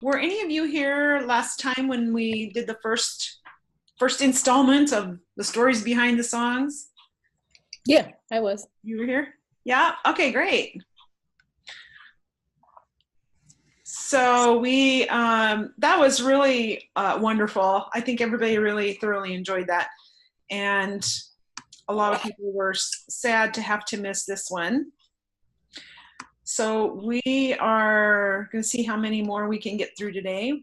Were any of you here last time when we did the first installment of the stories behind the songs? Yeah, I was. You were here? Yeah? Okay, great. So we, that was really wonderful. I think everybody really thoroughly enjoyed that. And a lot of people were sad to have to miss this one. So we are going to see how many more we can get through today.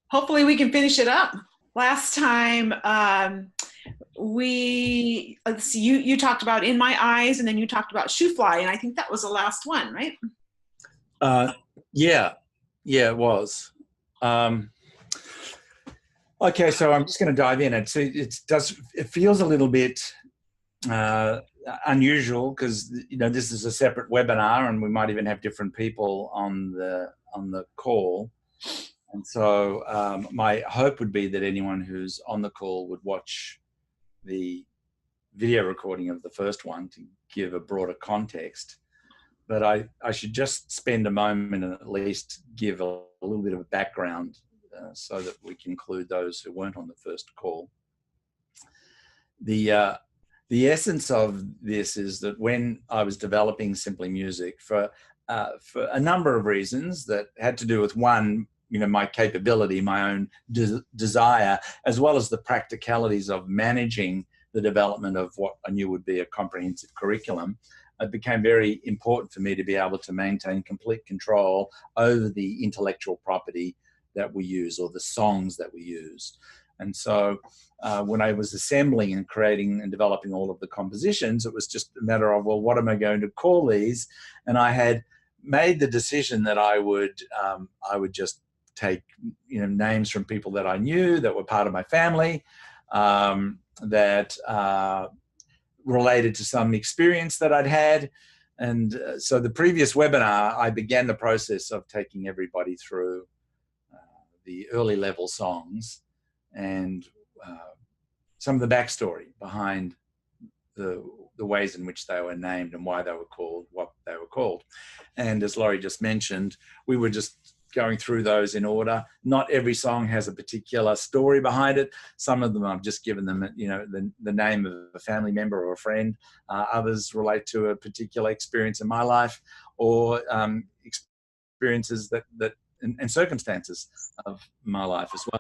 Hopefully we can finish it up. Last time let's see, you talked about In My Eyes, and then you talked about Shoo-Fly, and I think that was the last one, right? Yeah, it was. Okay, so I'm just going to dive in. It feels a little bit unusual because this is a separate webinar, and we might even have different people on the call. And so my hope would be that anyone who's on the call would watch the video recording of the first one to give a broader context. But I should just spend a moment and at least give a little bit of a background so that we can include those who weren't on the first call. The essence of this is that when I was developing Simply Music, for a number of reasons that had to do with, one, my capability, my own desire, as well as the practicalities of managing the development of what I knew would be a comprehensive curriculum, it became very important for me to be able to maintain complete control over the intellectual property that we use, or the songs that we use. And so when I was assembling and creating and developing all of the compositions, it was just a matter of, well, what am I going to call these? And I had made the decision that I would just take names from people that I knew, that were part of my family, that related to some experience that I'd had. And so the previous webinar, I began the process of taking everybody through the early level songs and some of the backstory behind the ways in which they were named and why they were called what they were called. And as Laurie just mentioned, we were just going through those in order. Not every song has a particular story behind it. Some of them I've just given them, the name of a family member or a friend. Others relate to a particular experience in my life, or experiences and circumstances of my life as well.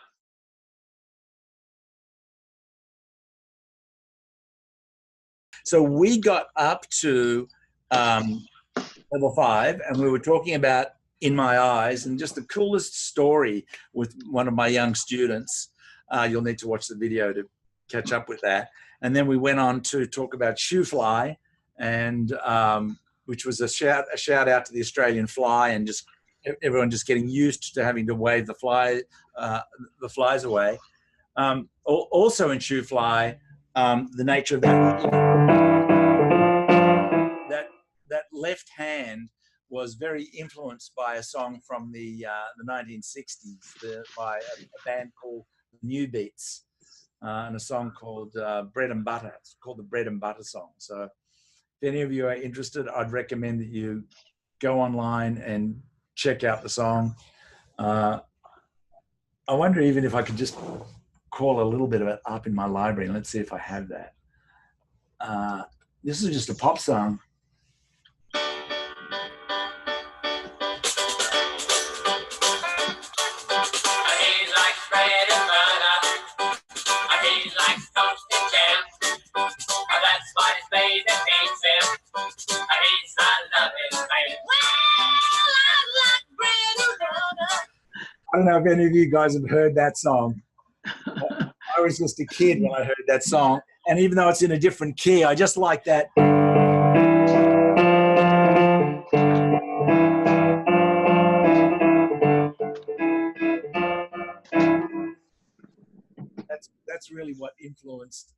So we got up to level 5, and we were talking about In My Eyes, and just the coolest story with one of my young students. You'll need to watch the video to catch up with that. And then we went on to talk about Shoo-Fly, and which was a shout out to the Australian fly, and just everyone just getting used to having to wave the flies away. Also in Shoo-Fly, the nature of that left hand was very influenced by a song from the 1960s by a band called New Beats, and a song called Bread and Butter. It's called the Bread and Butter song. So if any of you are interested, I'd recommend that you go online and check out the song. I wonder even if I could just call a little bit of it up in my library, and let's see if I have that. This is just a pop song. I don't know if any of you guys have heard that song. I was just a kid when I heard that song, and even though it's in a different key, I just like that. That's really what influenced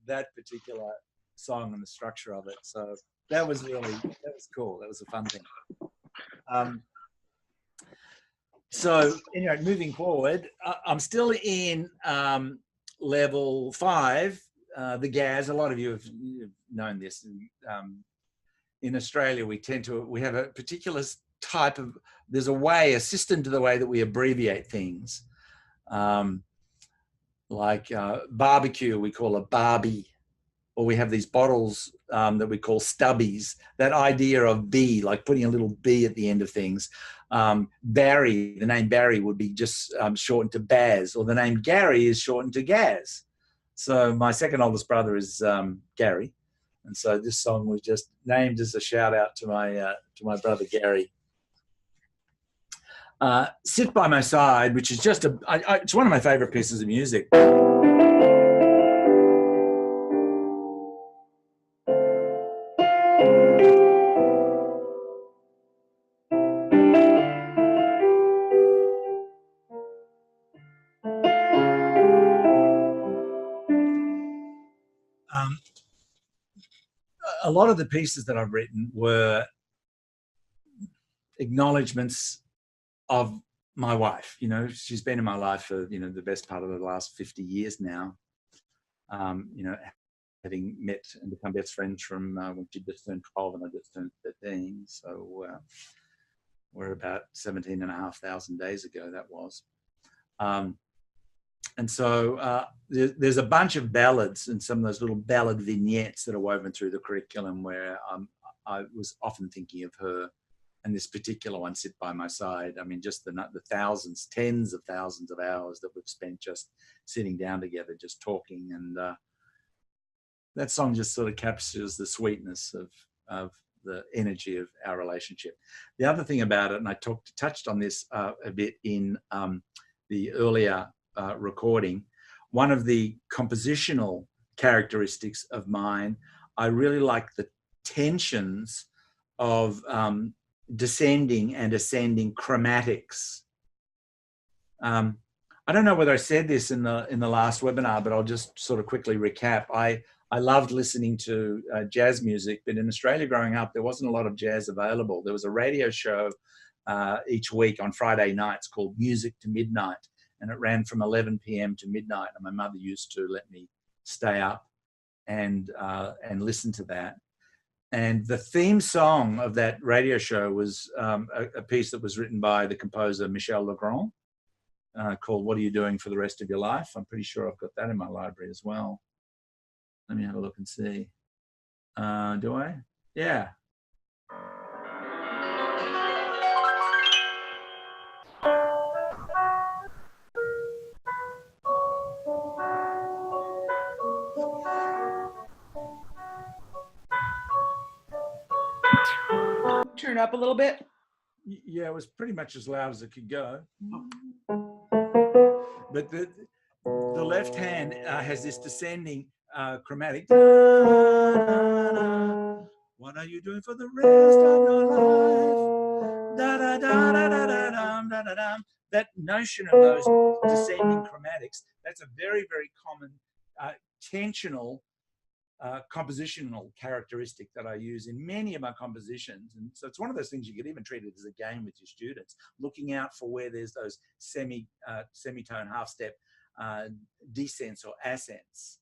that particular song and the structure of it. So that was cool. That was a fun thing. So anyway, moving forward, I'm still in level 5, the GAS. A lot of you have known this. In Australia, we have a particular there's a system to the way that we abbreviate things. Like barbecue, we call a barbie, or we have these bottles that we call stubbies. That idea of B, like putting a little B at the end of things. Barry, the name Barry would be just shortened to Baz, or the name Gary is shortened to Gaz. So my second oldest brother is Gary, and so this song was just named as a shout out to my brother Gary. Sit by My Side, which is just it's one of my favorite pieces of music. A lot of the pieces that I've written were acknowledgements of my wife. You know, she's been in my life for, you know, the best part of the last 50 years now. You know, having met and become best friends from when she just turned 12 and I just turned 13. So we're about 17,500 days ago, that was. And so there's a bunch of ballads and some of those little ballad vignettes that are woven through the curriculum where I was often thinking of her, and this particular one, Sit by My Side. I mean, just the thousands, tens of thousands of hours that we've spent just sitting down together, just talking. And that song just sort of captures the sweetness of the energy of our relationship. The other thing about it, and I touched on this a bit in the earlier recording, one of the compositional characteristics of mine, I really like the tensions of descending and ascending chromatics. I don't know whether I said this in the last webinar, but I'll just sort of quickly recap. I loved listening to jazz music, but in Australia growing up, there wasn't a lot of jazz available. There was a radio show each week on Friday nights called Music to Midnight, and it ran from 11 p.m. to midnight. And my mother used to let me stay up and listen to that. And the theme song of that radio show was a piece that was written by the composer Michel Legrand called What Are You Doing for the Rest of Your Life? I'm pretty sure I've got that in my library as well. Let me have a look and see. Do I? Yeah. Turn it up a little bit. Yeah, it was pretty much as loud as it could go. But the left hand has this descending chromatic. What are you doing for the rest of your life? Da, da, da, da, da, da, da, da, da. That notion of those descending chromatics, that's a very, very common tensional compositional characteristic that I use in many of my compositions. And so it's one of those things you could even treat it as a game with your students, looking out for where there's those semitone half step descents or ascents.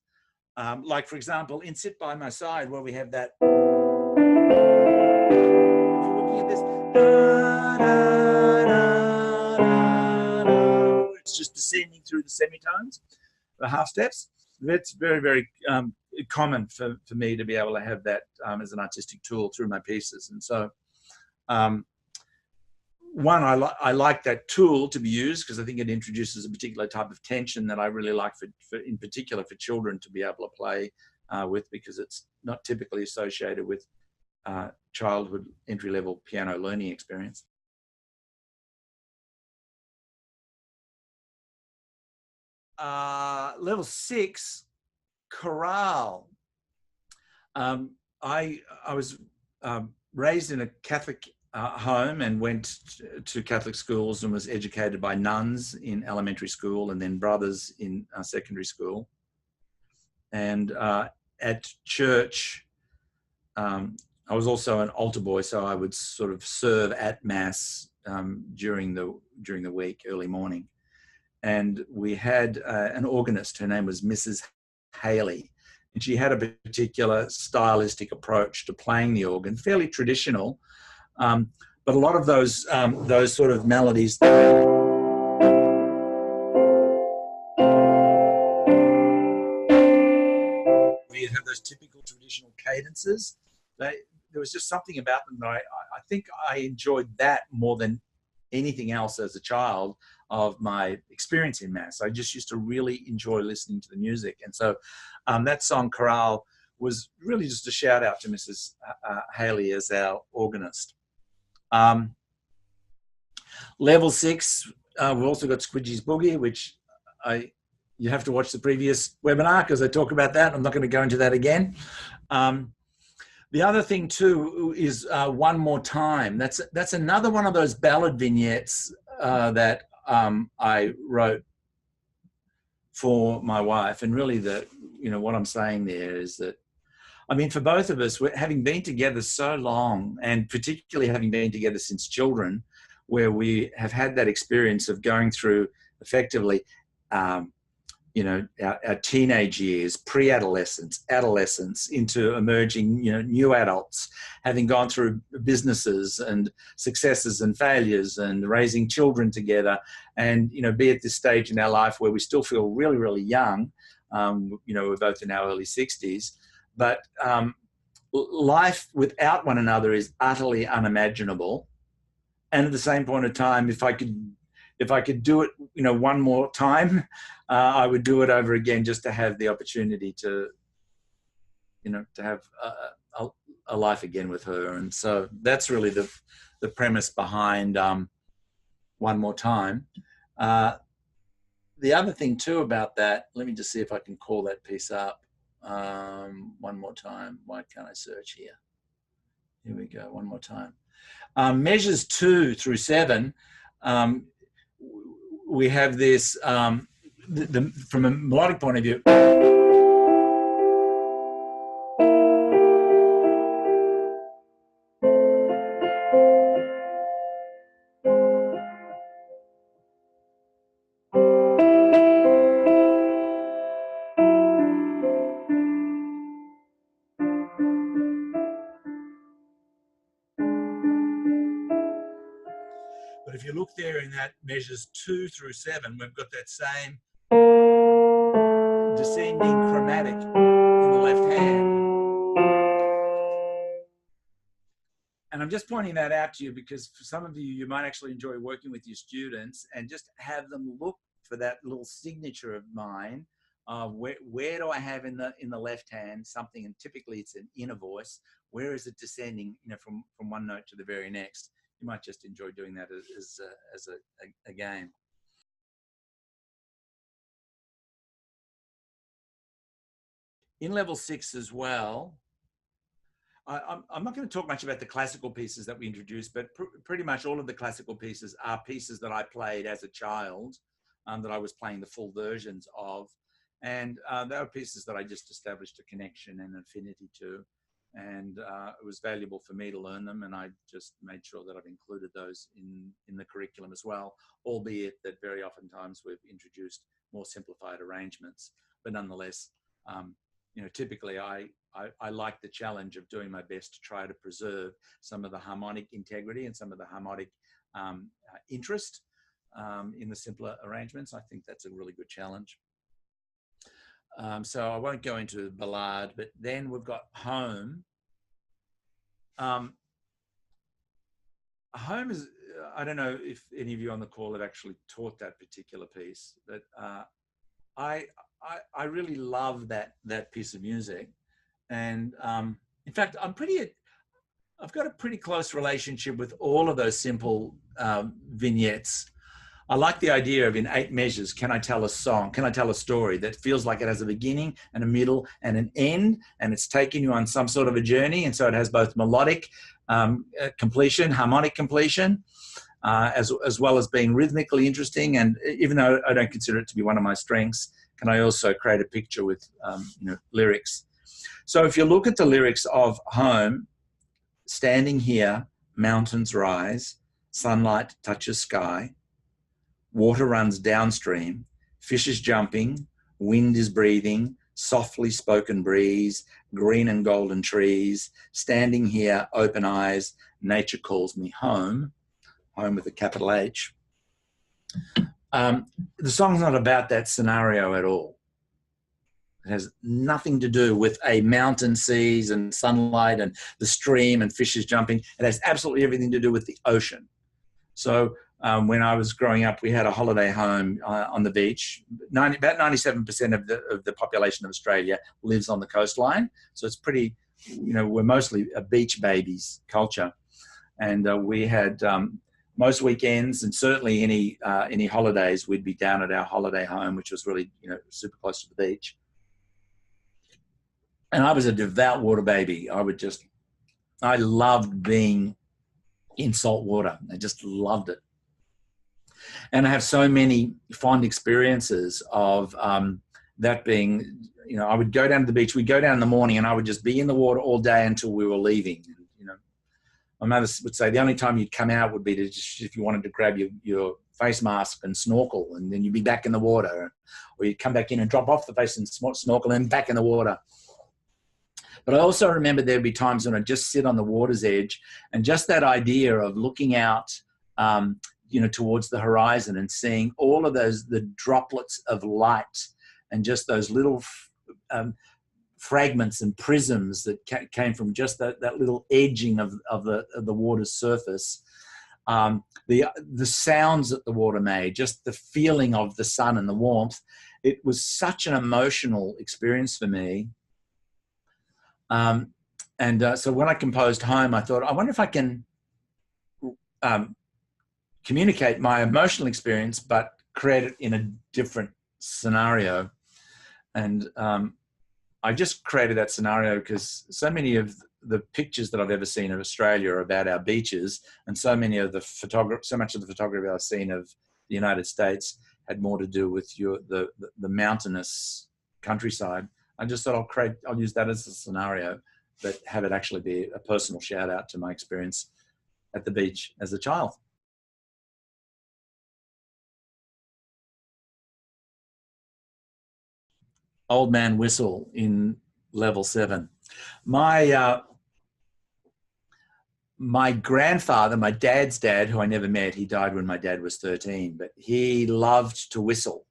Like, for example, in Sit by My Side, where we have that, looking at this, it's just descending through the semitones, the half steps. That's very, very common for me to be able to have that as an artistic tool through my pieces. And so one, I like that tool to be used because I think it introduces a particular type of tension that I really like for in particular for children to be able to play with, because it's not typically associated with childhood entry-level piano learning experience. Level 6, chorale. I was raised in a Catholic home and went to Catholic schools and was educated by nuns in elementary school and then brothers in secondary school. And at church, I was also an altar boy, so I would sort of serve at Mass during the week, early morning. And we had an organist. Her name was Mrs. Haley, and she had a particular stylistic approach to playing the organ, fairly traditional, But a lot of those sort of melodies, we have those typical traditional cadences. There was just something about them that I think I enjoyed that more than anything else as a child of my experience in Mass. I just used to really enjoy listening to the music. And so that song, Chorale, was really just a shout out to Mrs. Haley as our organist. Level 6, we've also got Squidgy's Boogie, which you have to watch the previous webinar because I talk about that. I'm not going to go into that again. The other thing too is One More Time. That's another one of those ballad vignettes that I wrote for my wife. And really what I'm saying there is that, I mean, for both of us, having been together so long, and particularly having been together since children, where we have had that experience of going through effectively, our teenage years, pre-adolescence, adolescence, into emerging, new adults, having gone through businesses and successes and failures and raising children together, and, be at this stage in our life where we still feel really, really young. We're both in our early 60s, but life without one another is utterly unimaginable. And at the same point of time, if I could do it, one more time, I would do it over again, just to have the opportunity to have a life again with her. And so that's really the premise behind One More Time. The other thing too about that, let me just see if I can call that piece up. One More Time. Why can't I search here? Here we go. One More Time. Measures 2 through 7. We have this, from a melodic point of view. But if you look there in that measures 2 through 7, we've got that same descending chromatic in the left hand. And I'm just pointing that out to you because for some of you, you might actually enjoy working with your students and just have them look for that little signature of mine. Where do I have in the left hand something, and typically it's an inner voice. Where is it descending, from one note to the very next? You might just enjoy doing that as a game. In level 6 as well, I'm not going to talk much about the classical pieces that we introduced, but pretty much all of the classical pieces are pieces that I played as a child, that I was playing the full versions of. And they were pieces that I just established a connection and affinity to. And it was valuable for me to learn them, and I just made sure that I've included those in the curriculum as well, albeit that very oftentimes we've introduced more simplified arrangements. But nonetheless, typically I like the challenge of doing my best to try to preserve some of the harmonic integrity and some of the harmonic interest in the simpler arrangements. I think that's a really good challenge. So I won't go into Ballade, but then we've got Home. Home is, I don't know if any of you on the call have actually taught that particular piece, but I really love that piece of music. And in fact, I've got a pretty close relationship with all of those simple vignettes. I like the idea of, in 8 measures, can I tell a song? Can I tell a story that feels like it has a beginning and a middle and an end, and it's taking you on some sort of a journey? And so it has both melodic completion, harmonic completion, as well as being rhythmically interesting. And even though I don't consider it to be one of my strengths, can I also create a picture with lyrics? So if you look at the lyrics of Home, standing here, mountains rise, sunlight touches sky, water runs downstream, fish is jumping, wind is breathing, softly spoken breeze, green and golden trees, standing here, open eyes, nature calls me home, home with a capital H. The song's not about that scenario at all. It has nothing to do with a mountain, seas and sunlight and the stream and fishes jumping. It has absolutely everything to do with the ocean. So when I was growing up, we had a holiday home on the beach. About 97% of the population of Australia lives on the coastline. So it's pretty, we're mostly a beach babies culture. And we had most weekends and certainly any holidays, we'd be down at our holiday home, which was really, super close to the beach. And I was a devout water baby. I loved being in salt water. I just loved it. And I have so many fond experiences of that being, I would go down to the beach. We'd go down in the morning and I would just be in the water all day until we were leaving. My mother would say the only time you'd come out would be to just, if you wanted to grab your face mask and snorkel, and then you'd be back in the water. Or you'd come back in and drop off the face and snorkel and back in the water. But I also remember there'd be times when I'd just sit on the water's edge, and just that idea of looking out, towards the horizon and seeing all of the droplets of light and just those little fragments and prisms that came from just that little edging of the water's surface. The sounds that the water made, just the feeling of the sun and the warmth. It was such an emotional experience for me. So when I composed Home, I thought, I wonder if I can communicate my emotional experience, but create it in a different scenario. And I just created that scenario because so many of the pictures that I've ever seen of Australia are about our beaches, and so much of the photography I've seen of the United States had more to do with the mountainous countryside. I just thought I'll use that as a scenario, but have it actually be a personal shout out to my experience at the beach as a child. Old Man Whistle in level 7. My grandfather, my dad's dad, who I never met, he died when my dad was 13, but he loved to whistle.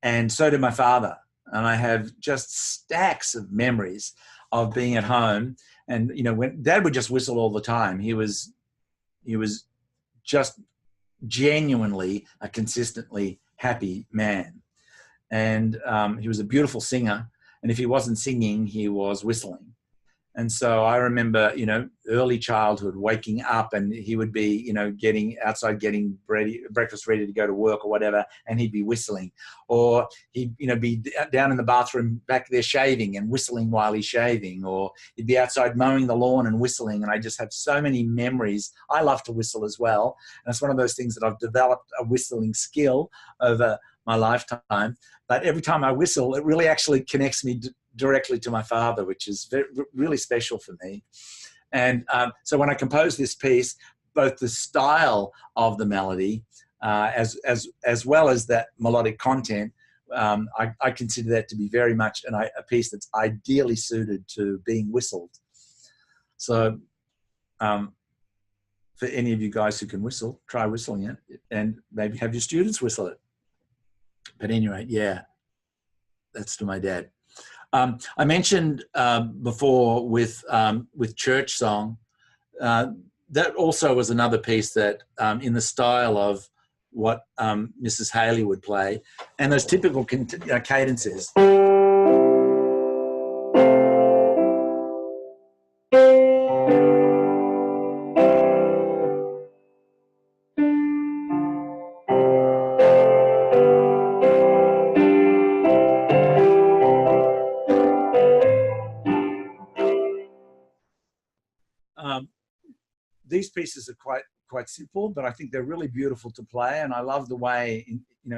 And so did my father. And I have just stacks of memories of being at home. And, when Dad would just whistle all the time, he was just genuinely a consistently happy man. And he was a beautiful singer. And if he wasn't singing, he was whistling. And so I remember, early childhood, waking up and he would be, getting outside, getting breakfast ready to go to work or whatever, and he'd be whistling. Or he'd, be down in the bathroom back there shaving and whistling while he's shaving. Or he'd be outside mowing the lawn and whistling. And I just have so many memories. I love to whistle as well. And it's one of those things that I've developed a whistling skill over my lifetime. But every time I whistle, it really actually connects me directly to my father, which is really special for me. And so when I composed this piece, both the style of the melody as well as that melodic content, I consider that to be very much a piece that's ideally suited to being whistled. So for any of you guys who can whistle, try whistling it and maybe have your students whistle it. But anyway, yeah, that's to my dad. I mentioned before with Church Song, that also was another piece that in the style of what Mrs. Haley would play, and those typical cadences. These pieces are quite simple, but I think they're really beautiful to play, and I love the way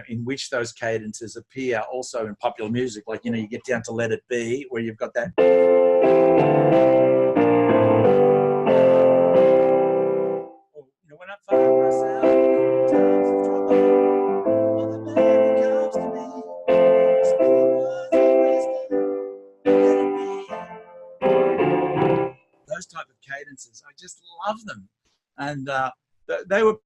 in which those cadences appear also in popular music. Like you get down to Let It Be, where you've got that. When I find myself in times of trouble, Mother Mary comes to me, speaking words of wisdom. experiences. I just love them. And they were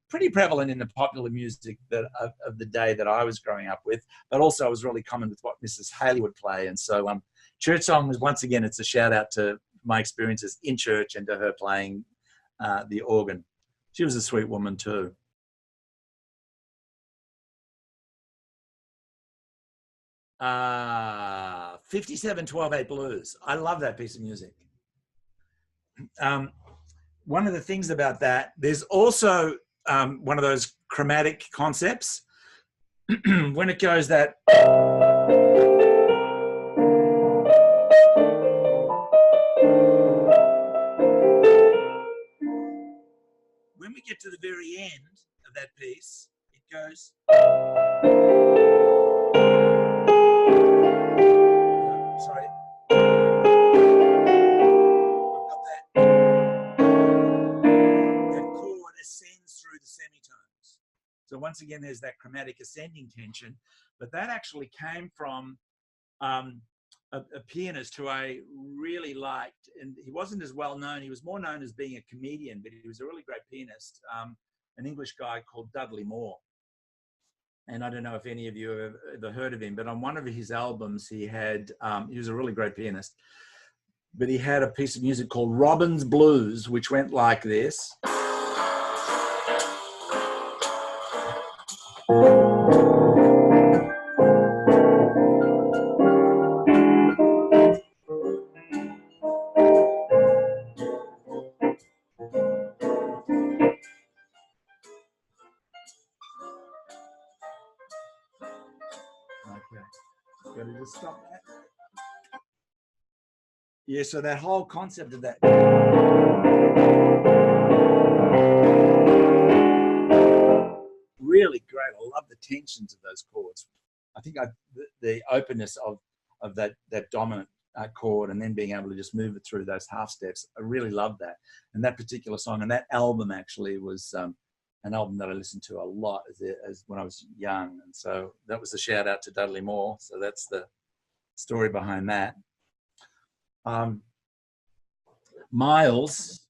pretty prevalent in the popular music that of the day that I was growing up with, but also it was really common with what Mrs. Haley would play. And so church song was, once again, it's a shout out to my experiences in church and to her playing the organ. She was a sweet woman too. 57-12-8 Blues. I love that piece of music. One of the things about that, there's also one of those chromatic concepts. When it goes that, when we get to the very end of that piece, it goes, sorry, I've got that chord ascends through the semitones. So once again, there's that chromatic ascending tension, but that actually came from a pianist who I really liked, and he wasn't as well known. He was more known as being a comedian, but he was a really great pianist, an English guy called Dudley Moore. And I don't know if any of you have ever heard of him, but on one of his albums, he was a really great pianist, but he had a piece of music called Robin's Blues, which went like this. Got to just stop that. Yeah, so that whole concept of that. Really great. I love the tensions of those chords. I think the openness of that dominant chord and then being able to just move it through those half steps. I really love that. And that particular song and that album actually was an album that I listened to a lot as when I was young. And so that was a shout out to Dudley Moore. So that's the story behind that. Miles.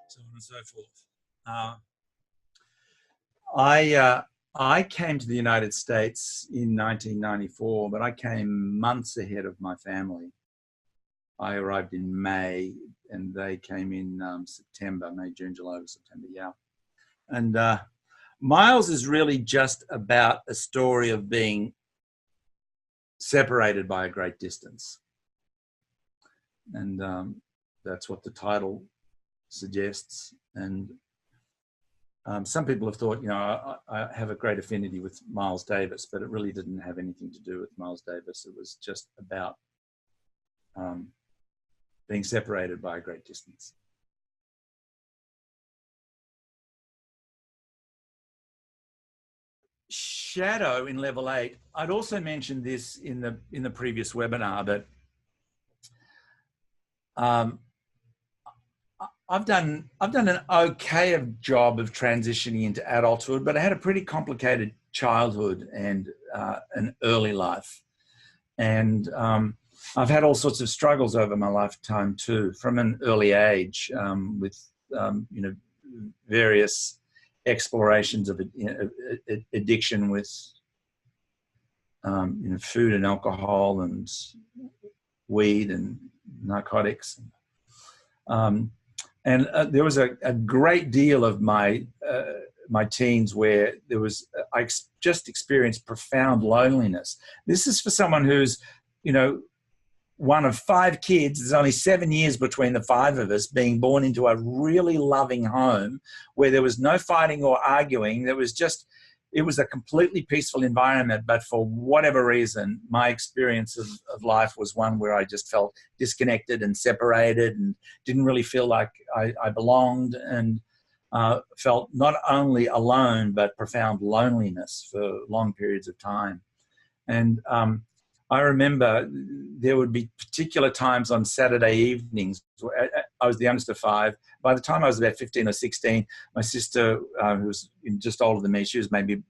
So on and so forth. I came to the United States in 1994, but I came months ahead of my family. I arrived in May, and they came in September, May, June, July, September, yeah. And Miles is really just about a story of being separated by a great distance. And that's what the title suggests. And some people have thought, I have a great affinity with Miles Davis, but it really didn't have anything to do with Miles Davis. It was just about being separated by a great distance. Shadow in level 8. I'd also mentioned this in the previous webinar, but I've done an okay job of transitioning into adulthood, but I had a pretty complicated childhood and an early life, and I've had all sorts of struggles over my lifetime too, from an early age, with various explorations of addiction with food and alcohol and weed and narcotics. And there was a great deal of my teens where I just experienced profound loneliness. This is for someone who's, one of 5 kids. There's only 7 years between the 5 of us, being born into a really loving home where there was no fighting or arguing. It was a completely peaceful environment, but for whatever reason, my experience of life was one where I just felt disconnected and separated and didn't really feel like I belonged, and felt not only alone, but profound loneliness for long periods of time. And I remember there would be particular times on Saturday evenings. I was the youngest of five. By the time I was about 15 or 16, my sister, who was just older than me, she was maybe,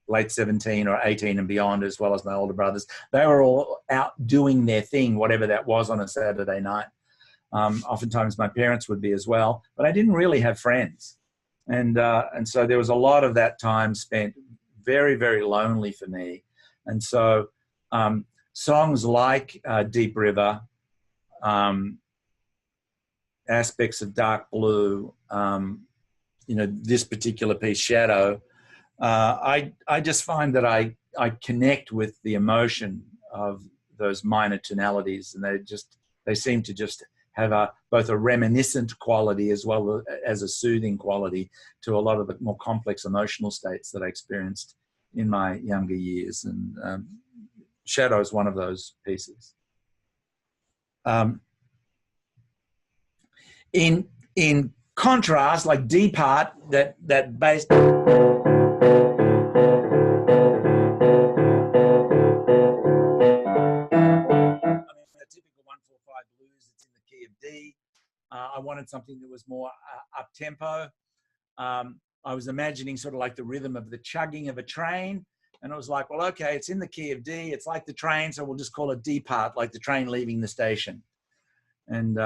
late 17 or 18 and beyond, as well as my older brothers. They were all out doing their thing, whatever that was, on a Saturday night. Oftentimes my parents would be as well, but I didn't really have friends. And so there was a lot of that time spent very, very lonely for me. And so songs like Deep River, aspects of Dark Blue, this particular piece, Shadow, I just find that I connect with the emotion of those minor tonalities, and they seem to just have both a reminiscent quality as well as a soothing quality to a lot of the more complex emotional states that I experienced in my younger years. And Shadow is one of those pieces. In contrast, like D-part, that bass. A typical 1-4-5 blues, it's in the key of D. I wanted something that was more up-tempo. I was imagining sort of like the rhythm of the chugging of a train. And it was like, well, okay, it's in the key of D. It's like the train, so we'll just call it D-part, like the train leaving the station. And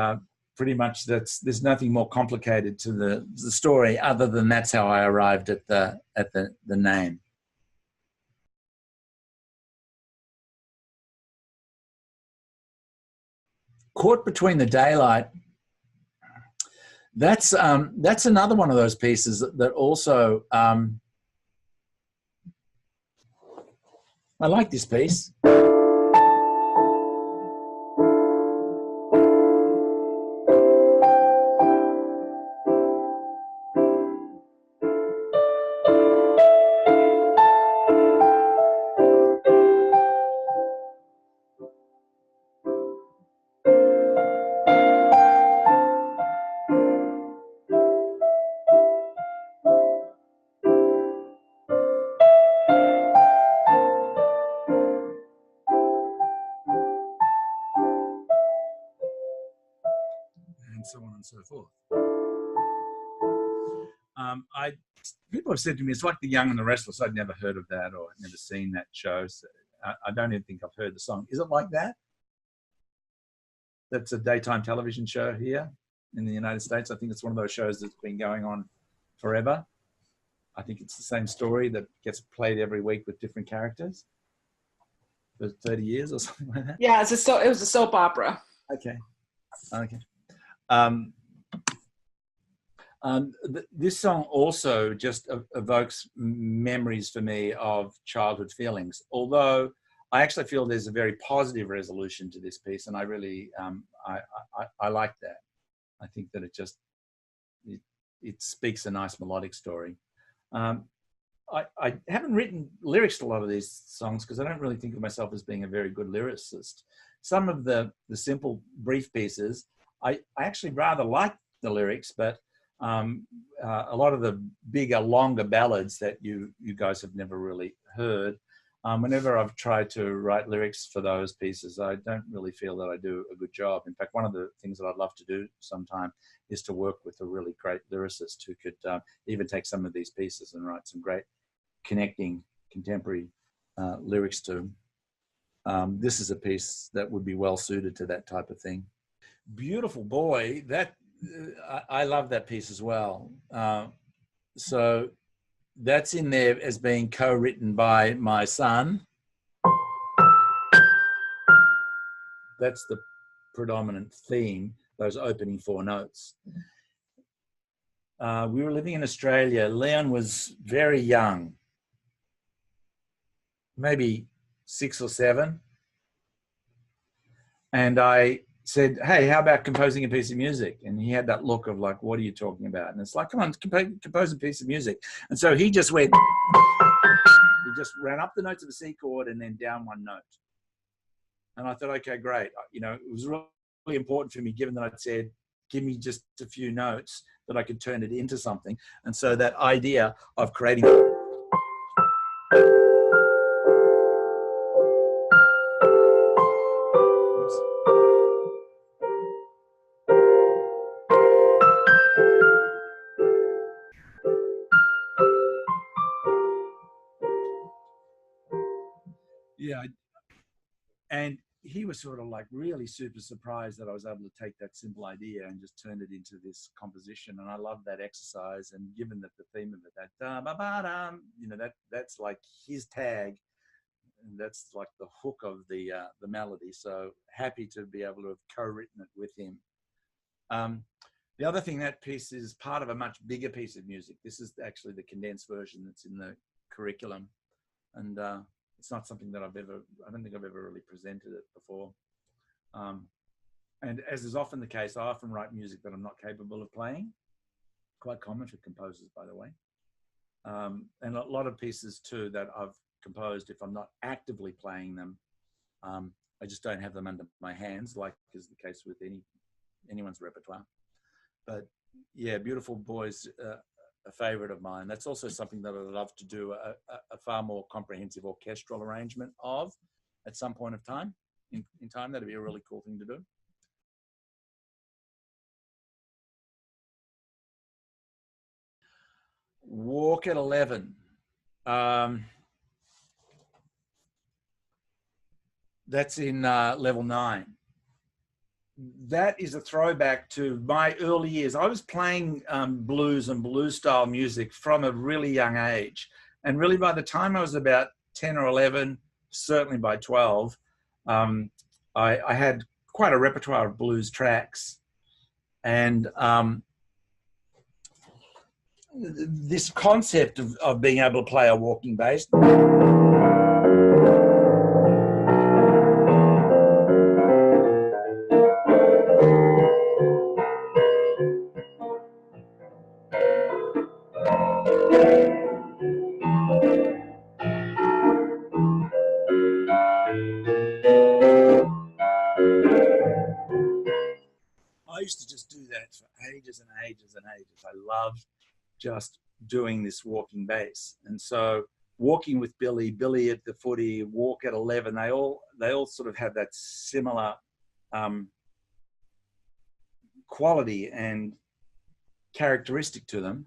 pretty much there's nothing more complicated to the story other than that's how I arrived at the name. Caught Between the Daylight. That's another one of those pieces that also I like this piece. So on and so forth. People have said to me, it's like The Young and the Restless. I'd never heard of that, or I'd never seen that show. So I don't even think I've heard the song. Is it like that? That's a daytime television show here in the United States. I think it's one of those shows that's been going on forever. I think it's the same story that gets played every week with different characters for 30 years or something like that. Yeah, it was a soap opera. Okay. This song also just evokes memories for me of childhood feelings, although I actually feel there's a very positive resolution to this piece, and I really I like that. I think that it speaks a nice melodic story. I haven't written lyrics to a lot of these songs because I don't really think of myself as being a very good lyricist. Some of the simple, brief pieces, I actually rather like the lyrics, but a lot of the bigger, longer ballads that you guys have never really heard, whenever I've tried to write lyrics for those pieces, I don't really feel that I do a good job. In fact, one of the things that I'd love to do sometime is to work with a really great lyricist who could even take some of these pieces and write some great connecting contemporary lyrics to. This is a piece that would be well suited to that type of thing. Beautiful Boy, that I love that piece as well. So that's in there as being co-written by my son. That's the predominant theme, those opening four notes. We were living in Australia. Leon was very young, maybe 6 or 7. And I said, hey, how about composing a piece of music? And he had that look of like, what are you talking about? And it's like, come on, compose a piece of music. And so he just went, he just ran up the notes of a C chord and then down one note. And I thought, okay, great. You know, it was really important for me, given that I'd said, give me just a few notes, that I could turn it into something. And so that idea of creating yeah, and he was sort of like really super surprised that I was able to take that simple idea and just turn it into this composition. And I love that exercise. And given that the theme of it, that da-ba-ba-dum, you know, that's like his tag, and that's like the hook of the melody. So happy to be able to have co-written it with him. The other thing, that piece is part of a much bigger piece of music. This is actually the condensed version that's in the curriculum, and it's not something that I don't think I've ever really presented it before. And as is often the case, I often write music that I'm not capable of playing. Quite common for composers, by the way. And a lot of pieces too that I've composed, if I'm not actively playing them, I just don't have them under my hands, like is the case with anyone's repertoire. But yeah, Beautiful Boy's a favorite of mine. That's also something that I'd love to do a far more comprehensive orchestral arrangement of at some point of time. In time, that'd be a really cool thing to do. Walk at 11. That's in level 9. That is a throwback to my early years. I was playing blues and blues style music from a really young age. And really by the time I was about 10 or 11, certainly by 12, I had quite a repertoire of blues tracks. And this concept of being able to play a walking bass, I used to just do that for ages and ages and ages. I loved just doing this walking bass. And so Walking with Billy, Billy at the Footy, Walk at 11, they all sort of have that similar quality and characteristic to them.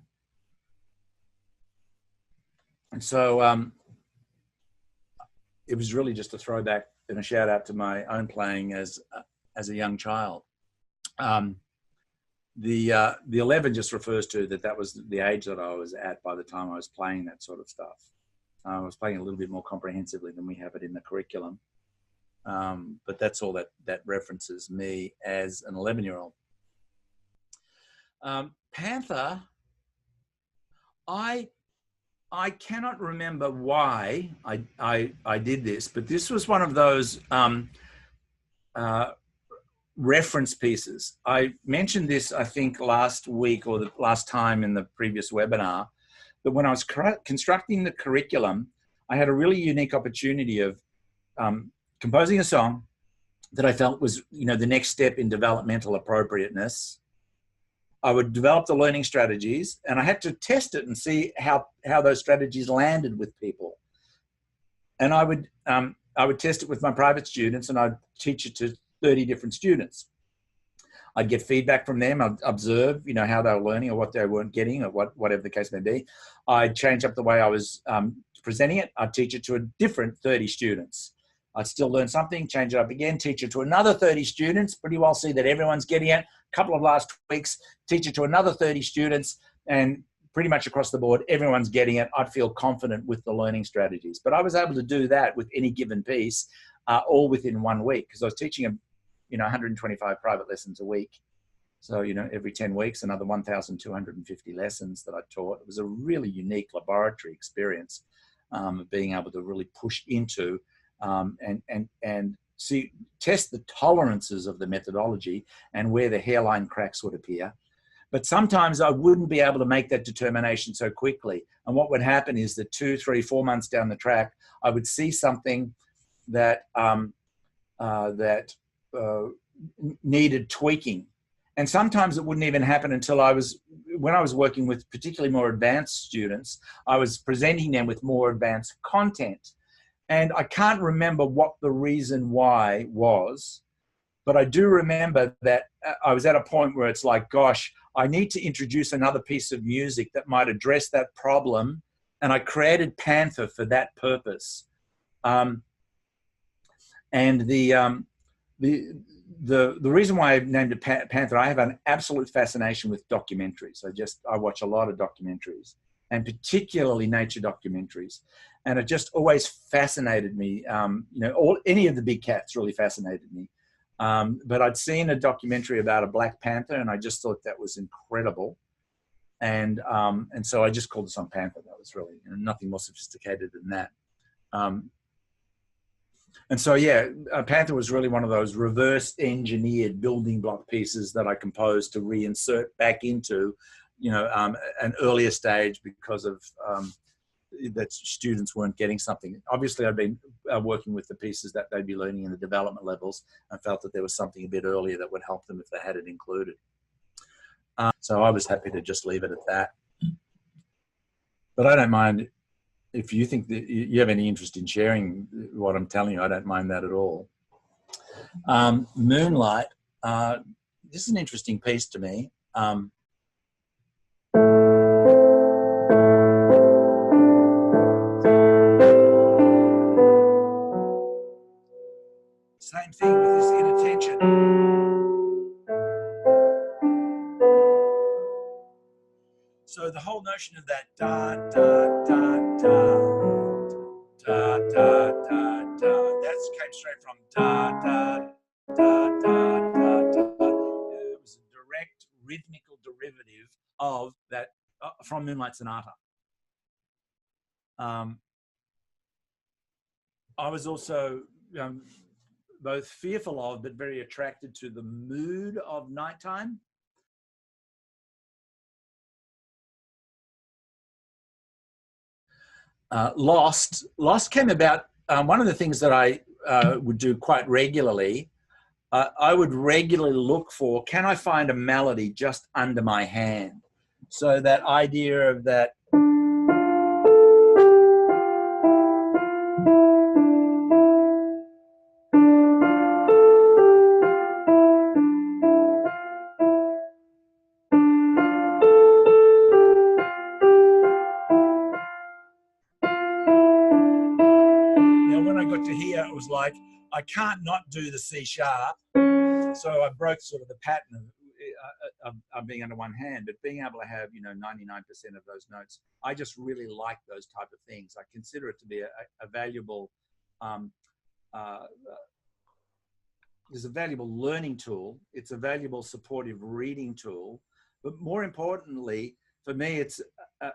And so it was really just a throwback and a shout out to my own playing as a young child. The 11 just refers to that was the age that I was at by the time I was playing that sort of stuff. I was playing a little bit more comprehensively than we have it in the curriculum. But that's all that references me as an 11-year-old. Panther, I cannot remember why I did this, but this was one of those reference pieces. I mentioned this, I think, last week or the last time in the previous webinar, that when I was constructing the curriculum, I had a really unique opportunity of composing a song that I felt was, the next step in developmental appropriateness. I would develop the learning strategies, and I had to test it and see how those strategies landed with people. And I would test it with my private students, and I'd teach it to 30 different students. I'd get feedback from them. I'd observe, how they were learning or what they weren't getting or whatever the case may be. I'd change up the way I was presenting it. I'd teach it to a different 30 students. I'd still learn something, change it up again, teach it to another 30 students, pretty well see that everyone's getting it. A couple of last weeks, teach it to another 30 students, and pretty much across the board, everyone's getting it. I'd feel confident with the learning strategies. But I was able to do that with any given piece, all within 1 week, because I was teaching 125 private lessons a week. So, every 10 weeks, another 1,250 lessons that I taught. It was a really unique laboratory experience of being able to really push into and test the tolerances of the methodology and where the hairline cracks would appear. But sometimes I wouldn't be able to make that determination so quickly. And what would happen is that 2, 3, 4 months down the track, I would see something that needed tweaking. And sometimes it wouldn't even happen until when I was working with particularly more advanced students, I was presenting them with more advanced content. And I can't remember what the reason why was, but I do remember that I was at a point where it's like, gosh, I need to introduce another piece of music that might address that problem. And I created Panther for that purpose. And the reason why I named it Panther, I have an absolute fascination with documentaries. I watch a lot of documentaries, and particularly nature documentaries. And it just always fascinated me. Any of the big cats really fascinated me. But I'd seen a documentary about a black panther, and I just thought that was incredible. And so I just called it some Panther. That was really nothing more sophisticated than that. And so, yeah, Panther was really one of those reverse engineered building block pieces that I composed to reinsert back into, an earlier stage because of that students weren't getting something. Obviously, I'd been working with the pieces that they'd be learning in the development levels, and felt that there was something a bit earlier that would help them if they had it included. So I was happy to just leave it at that. But I don't mind if you think that you have any interest in sharing what I'm telling you. I don't mind that at all. Moonlight, this is an interesting piece to me. Same thing with this inattention. So the whole notion of that da da da da da da da da, that came straight from da da da da da da. It was a direct rhythmical derivative of that from Moonlight Sonata. I was also both fearful of, but very attracted to the mood of nighttime. Lost came about. One of the things that I would do quite regularly, I would regularly look for, can I find a melody just under my hand? So that idea of that. To here, it was like, I can't not do the C sharp. So I broke sort of the pattern of being under one hand, but being able to have, 99% of those notes, I just really like those type of things. I consider it to be a valuable, there's a valuable learning tool. It's a valuable supportive reading tool. But more importantly, for me, it's a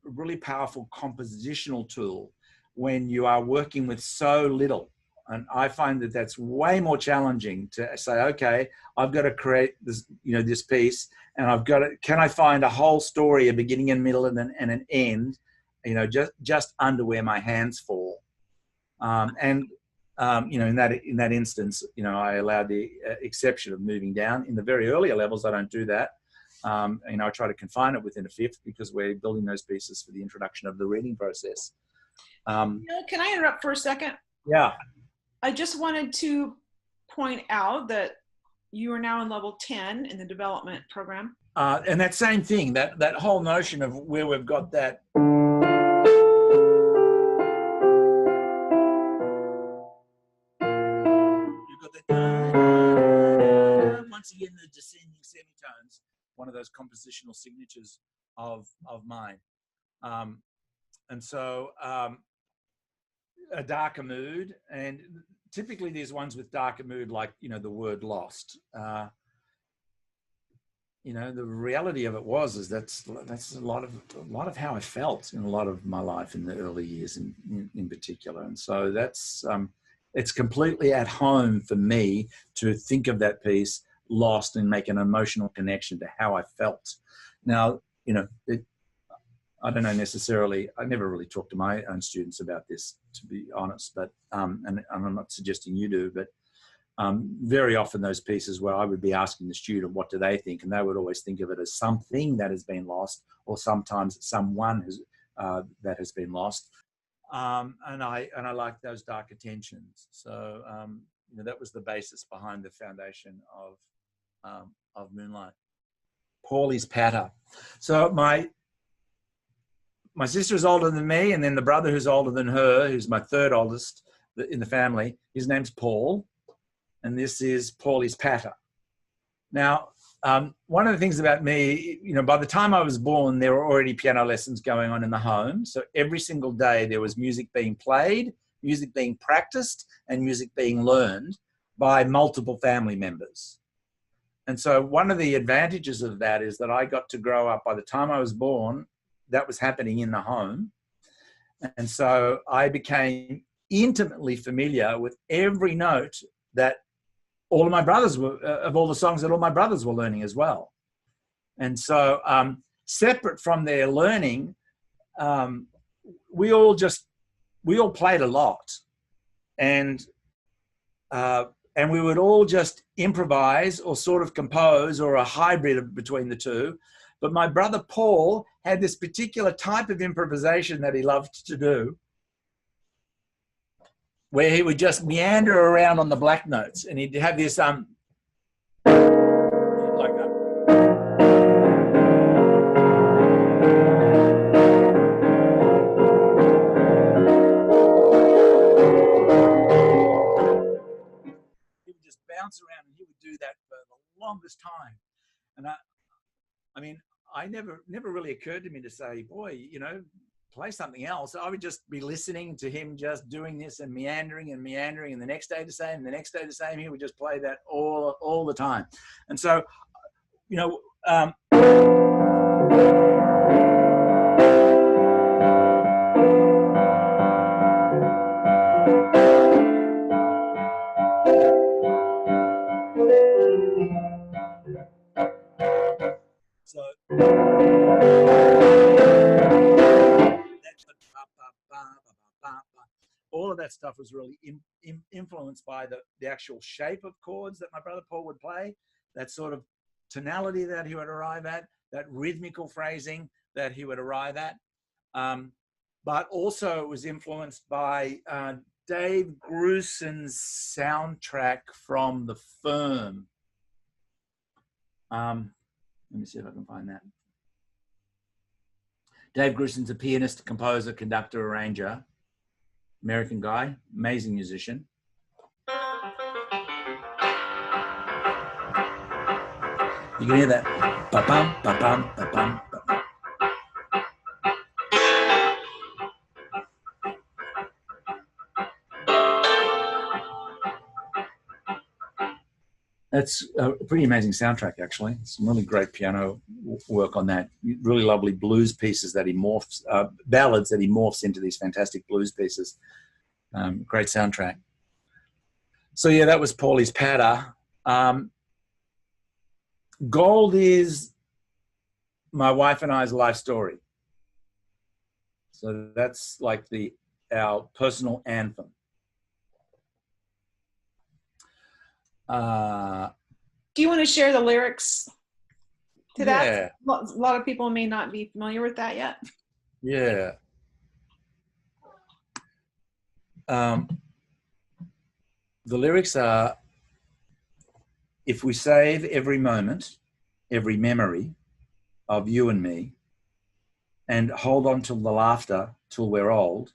really powerful compositional tool when you are working with so little. And I find that that's way more challenging to say, okay, I've got to create this, this piece, and I've got to, can I find a whole story, a beginning and middle and an end, just under where my hands fall. In that instance, I allowed the exception of moving down. In the very earlier levels, I don't do that. I try to confine it within a fifth because we're building those pieces for the introduction of the reading process. Can I interrupt for a second? Yeah. I just wanted to point out that you are now in level 10 in the development program. And that same thing, that whole notion of where we've got that. You've got that. Once again, the descending semitones, one of those compositional signatures of mine. And so a darker mood, and typically there's ones with darker mood, like, the word lost. The reality of it is that's a lot of how I felt in a lot of my life in the early years in particular. And so that's, it's completely at home for me to think of that piece, Lost, and make an emotional connection to how I felt. Now, I don't know necessarily, I never really talk to my own students about this, to be honest, but, and I'm not suggesting you do, but very often those pieces where I would be asking the student, what do they think? And they would always think of it as something that has been lost, or sometimes someone that has been lost. And I like those darker tensions. So, that was the basis behind the foundation of Moonlight. Pauly's patter. So my sister is older than me, and then the brother who's older than her, who's my third oldest, in the family. His name's Paul, and this is Pauly's Patter. Now, one of the things about me, by the time I was born, there were already piano lessons going on in the home. So every single day there was music being played, music being practiced, and music being learned by multiple family members. And so one of the advantages of that is that I got to grow up, by the time I was born, that was happening in the home. And so I became intimately familiar with every note that all of my brothers were, of all the songs that all my brothers were learning as well. And so separate from their learning, we all played a lot. And we would all just improvise or sort of compose, or a hybrid between the two. But my brother Paul had this particular type of improvisation that he loved to do, where he would just meander around on the black notes, and he'd have this like that. He would just bounce around, and he would do that for the longest time. And I never really occurred to me to say, boy, play something else. I would just be listening to him just doing this and meandering, and the next day the same, the next day the same. He would just play that all the time. And so, all of that stuff was really influenced by the actual shape of chords that my brother Paul would play, that sort of tonality that he would arrive at, that rhythmical phrasing that he would arrive at. But also it was influenced by Dave Grusin's soundtrack from The Firm. Let me see if I can find that. Dave Grusin's a pianist, composer, conductor, arranger, American guy, amazing musician. You can hear that. Ba-bum, ba-bum, ba-bum, ba-bum. That's a pretty amazing soundtrack, actually. Some really great piano work on that. Really lovely blues pieces that he morphs, ballads that he morphs into these fantastic blues pieces. Great soundtrack. So yeah, that was Pauly's Patter. Gold is my wife and I's life story. So that's like our personal anthem. Do you want to share the lyrics to that? Yeah. A lot of people may not be familiar with that yet. Yeah. The lyrics are, if we save every moment, every memory of you and me, and hold on to the laughter till we're old,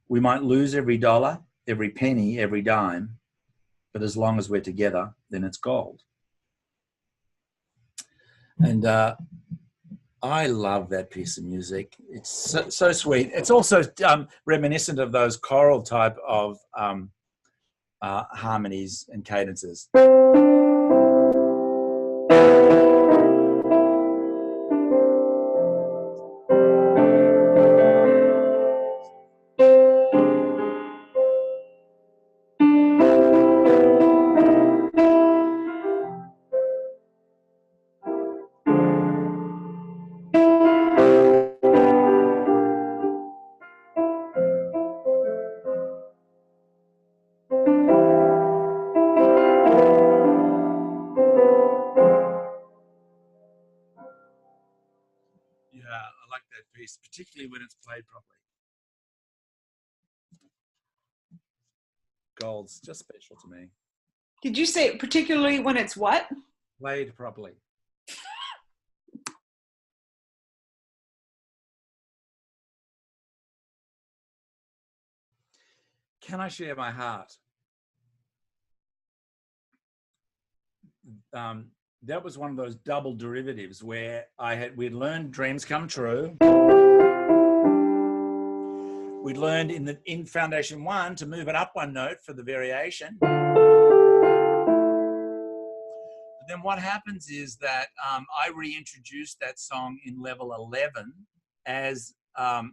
we might lose every dollar, every penny, every dime, but as long as we're together, then it's gold. And I love that piece of music. It's so sweet. It's also reminiscent of those choral type of harmonies and cadences. Particularly when it's played properly. Gold's just special to me. Did you say particularly when it's what? Played properly. Can I Share My Heart? That was one of those double derivatives where we'd learned Dreams Come True. We'd learned in Foundation 1 to move it up one note for the variation. But then what happens is that I reintroduced that song in level 11 as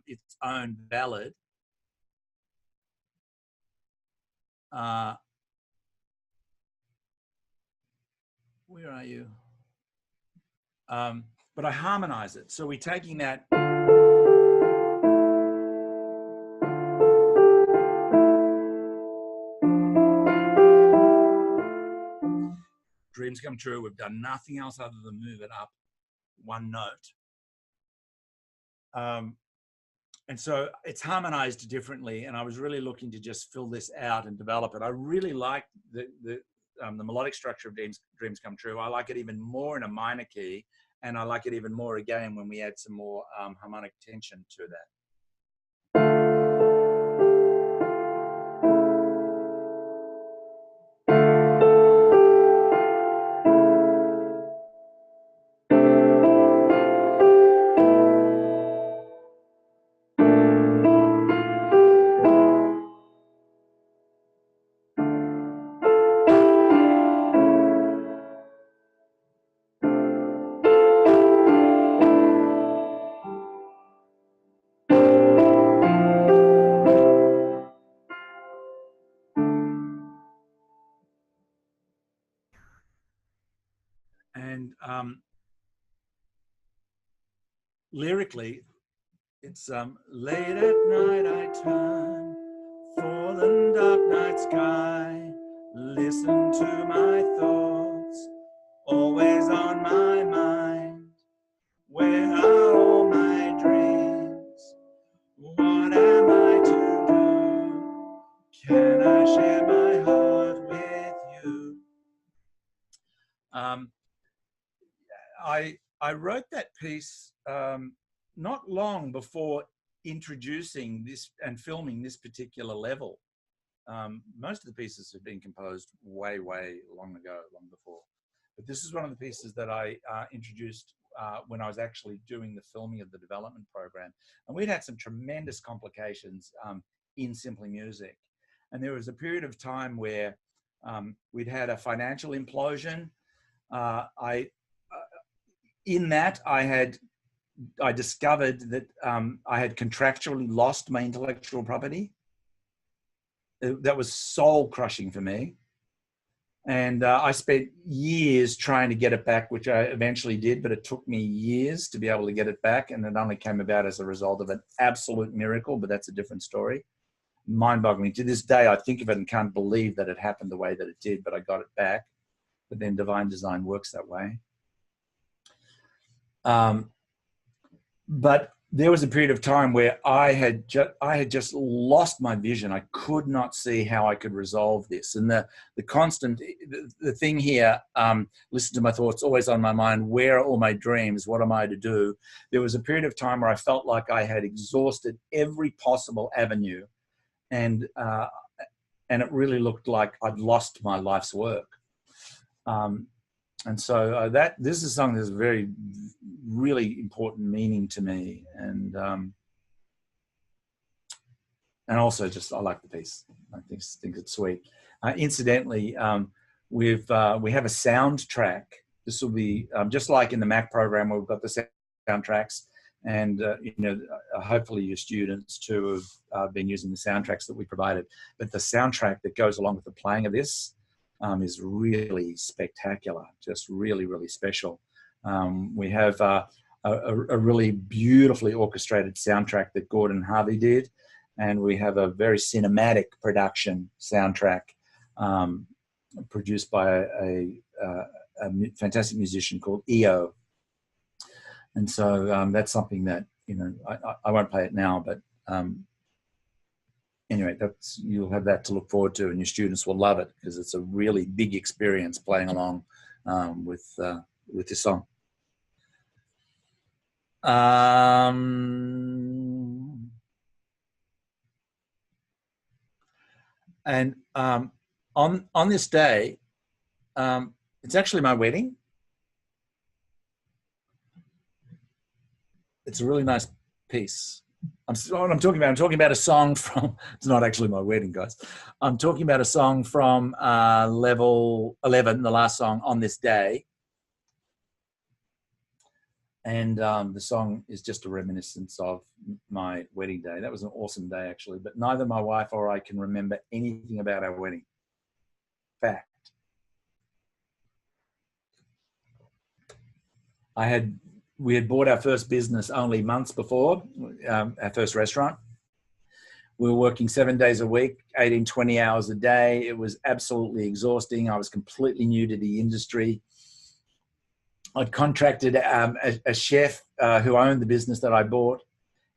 its own ballad. Where are you? But I harmonize it. So we're taking that. Dreams Come True. We've done nothing else other than move it up one note. And so it's harmonized differently. And I was really looking to just fill this out and develop it. I really like the melodic structure of Dreams Come True. I like it even more in a minor key. And I like it even more again when we add some more harmonic tension to that. And lyrically, it's late at night I turn for the dark night sky, listen to my thoughts, always on my mind. Where are all my dreams? What am I to do? Can I share my heart with you? I wrote that piece not long before introducing this and filming this particular level. Most of the pieces have been composed way, way long ago, long before. But this is one of the pieces that I introduced when I was actually doing the filming of the development program. And we'd had some tremendous complications in Simply Music. And there was a period of time where we'd had a financial implosion. In that, I discovered that I had contractually lost my intellectual property. That was soul crushing for me. And I spent years trying to get it back, which I eventually did, but it took me years to be able to get it back. And it only came about as a result of an absolute miracle, but that's a different story. Mind-boggling. To this day, I think of it and can't believe that it happened the way that it did, but I got it back. But then divine design works that way. But there was a period of time where I had just lost my vision. I could not see how I could resolve this. And the thing here, listen to my thoughts, always on my mind, where are all my dreams? What am I to do? There was a period of time where I felt like I had exhausted every possible avenue. And it really looked like I'd lost my life's work. And so this is a song that's very, really important meaning to me, and also just I like the piece. I think it's sweet. Incidentally, we have a soundtrack. This will be just like in the Mac program where we've got the soundtracks, and hopefully your students too have been using the soundtracks that we provided. But the soundtrack that goes along with the playing of this is really spectacular, just really, really special. We have a really beautifully orchestrated soundtrack that Gordon Harvey did, and we have a very cinematic production soundtrack produced by a fantastic musician called EO. And so that's something that, I won't play it now, but anyway, you'll have that to look forward to, and your students will love it because it's a really big experience playing along with this song. And on this day, it's actually my wedding. It's a really nice piece. I'm talking about a song from, it's not actually my wedding, guys. I'm talking about a song from level 11, the last song, On This Day. And the song is just a reminiscence of my wedding day. That was an awesome day, actually. But neither my wife or I can remember anything about our wedding. Fact. We had bought our first business only months before, our first restaurant. We were working 7 days a week, 18, 20 hours a day. It was absolutely exhausting. I was completely new to the industry. I'd contracted a chef who owned the business that I bought,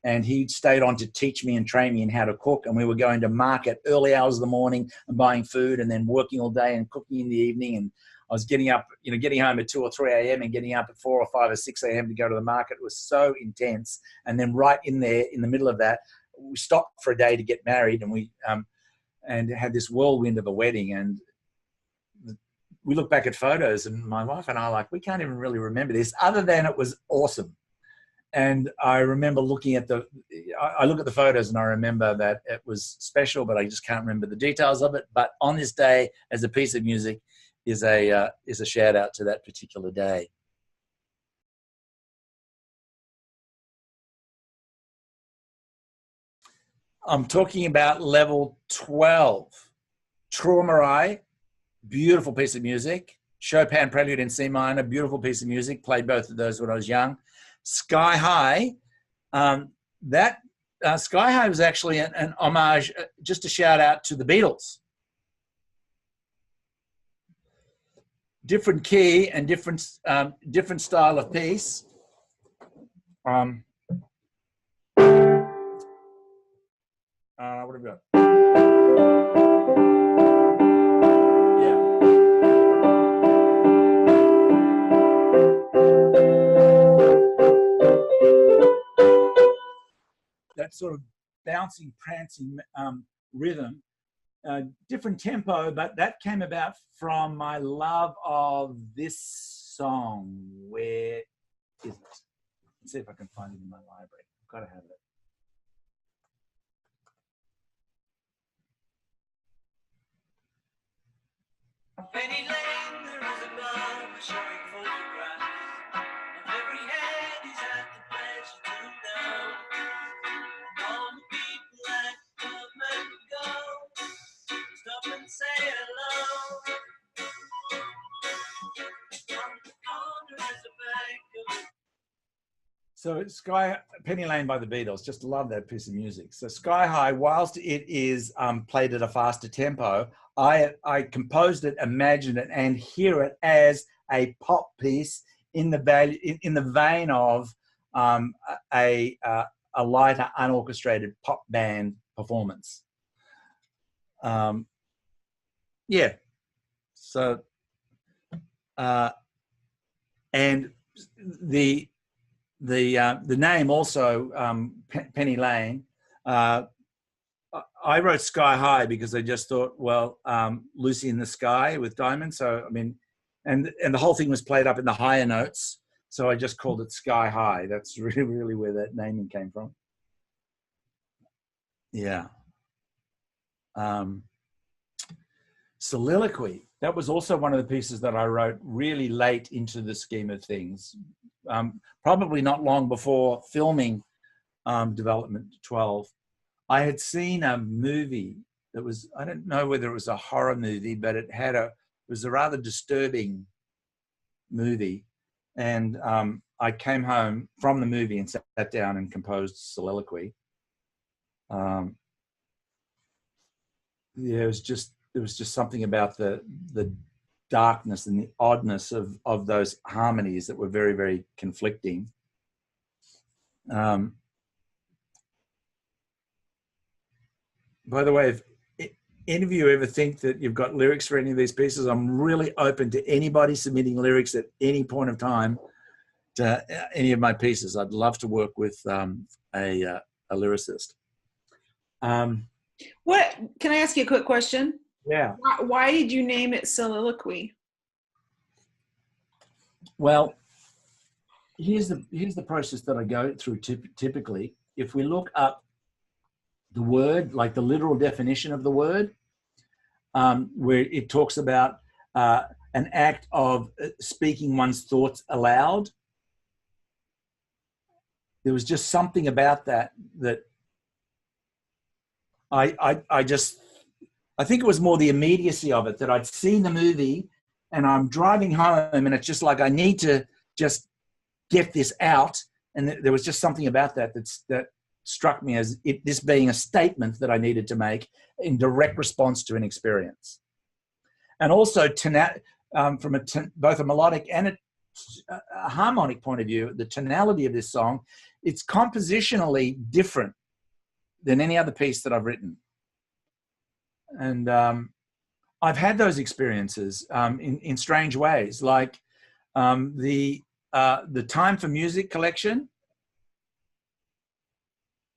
and he stayed on to teach me and train me in how to cook. And we were going to market early hours of the morning and buying food, and then working all day and cooking in the evening. And I was getting up, getting home at 2 or 3 a.m. and getting up at 4 or 5 or 6 a.m. to go to the market. It was so intense. And then right in there, in the middle of that, we stopped for a day to get married, and we had this whirlwind of a wedding. And we look back at photos, and my wife and I are like, we can't even really remember this, other than it was awesome. And I remember looking at I look at the photos and I remember that it was special, but I just can't remember the details of it. But On This Day, as a piece of music, is a shout out to that particular day. I'm talking about level 12, Chorale, beautiful piece of music. Chopin Prelude in C minor, beautiful piece of music. Played both of those when I was young. Sky High, Sky High was actually an homage, just a shout out to the Beatles. Different key and different style of piece. What have we got? That sort of bouncing, prancing rhythm, different tempo, but that came about from my love of this song. Where is it? Let's see if I can find it in my library. I've got to have it. Penny Lane, there is a barber showing photographs of every head he's had the pleasure to know. All the people that come and go, stop and say hello. On the corner is a bank of... So Penny Lane by the Beatles, just love that piece of music. So Sky High, whilst it is played at a faster tempo, I composed it, imagined it, and hear it as a pop piece in the vein of a lighter, unorchestrated pop band performance. Yeah. So, and the name also, Penny Lane. I wrote Sky High because I just thought, well, Lucy in the Sky with diamonds. So, I mean, and the whole thing was played up in the higher notes. So I just called it Sky High. That's really, really where that naming came from. Yeah. Soliloquy. That was also one of the pieces that I wrote really late into the scheme of things. Probably not long before filming Development 12. I had seen a movie that was, I don't know whether it was a horror movie, but it was a rather disturbing movie. And I came home from the movie and sat down and composed Soliloquy. Yeah, it was just something about the darkness and the oddness of those harmonies that were very, very conflicting. By the way, if any of you ever think that you've got lyrics for any of these pieces, I'm really open to anybody submitting lyrics at any point of time to any of my pieces. I'd love to work with a lyricist. What, can I ask you a quick question? Yeah. Why did you name it Soliloquy? Well, here's the process that I go through typically. If we look up the word, like the literal definition of the word, where it talks about an act of speaking one's thoughts aloud. There was just something about that I think it was more the immediacy of it, that I'd seen the movie and I'm driving home and it's just like, I need to just get this out. And there was just something about that that struck me as this being a statement that I needed to make in direct response to an experience. And also from both a melodic and a harmonic point of view, the tonality of this song, it's compositionally different than any other piece that I've written. And I've had those experiences in strange ways, like the Time for Music collection.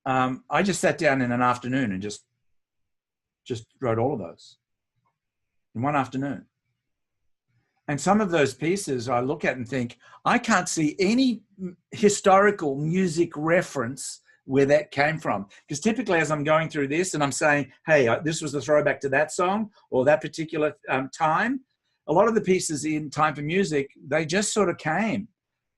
I just sat down in an afternoon and just wrote all of those in one afternoon. And some of those pieces I look at and think, I can't see any historical music reference where that came from. Because typically as I'm going through this and I'm saying, hey, this was the throwback to that song or that particular time, a lot of the pieces in Time for Music, they just sort of came.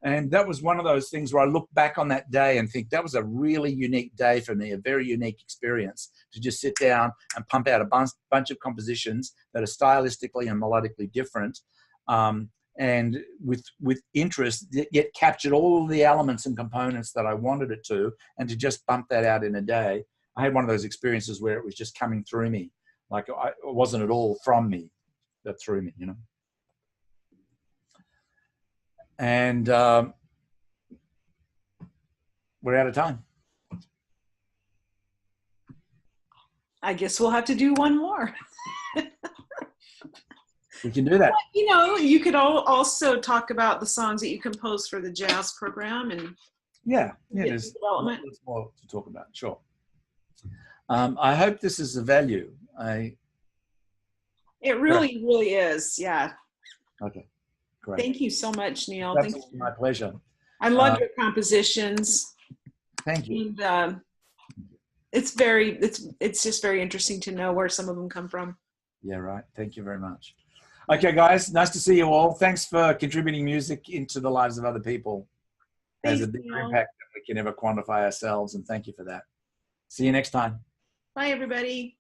And that was one of those things where I look back on that day and think that was a really unique day for me, a very unique experience to just sit down and pump out a bunch of compositions that are stylistically and melodically different. And with interest, yet captured all the elements and components that I wanted it to, and to just bump that out in a day. I had one of those experiences where it was just coming through me, like it wasn't at all from me, that through me, you know. And we're out of time. I guess we'll have to do one more. We can do that. You know, you could also talk about the songs that you composed for the jazz program and there's lots more to talk about. Sure. I hope this is of value. It really, really is. Yeah. Okay. Great. Thank you so much, Neil. That's my pleasure. I love your compositions. Thank you. And it's just very interesting to know where some of them come from. Yeah, right. Thank you very much. Okay, guys, nice to see you all. Thanks for contributing music into the lives of other people. It has a bigger impact than we can ever quantify ourselves, and thank you for that. See you next time. Bye, everybody.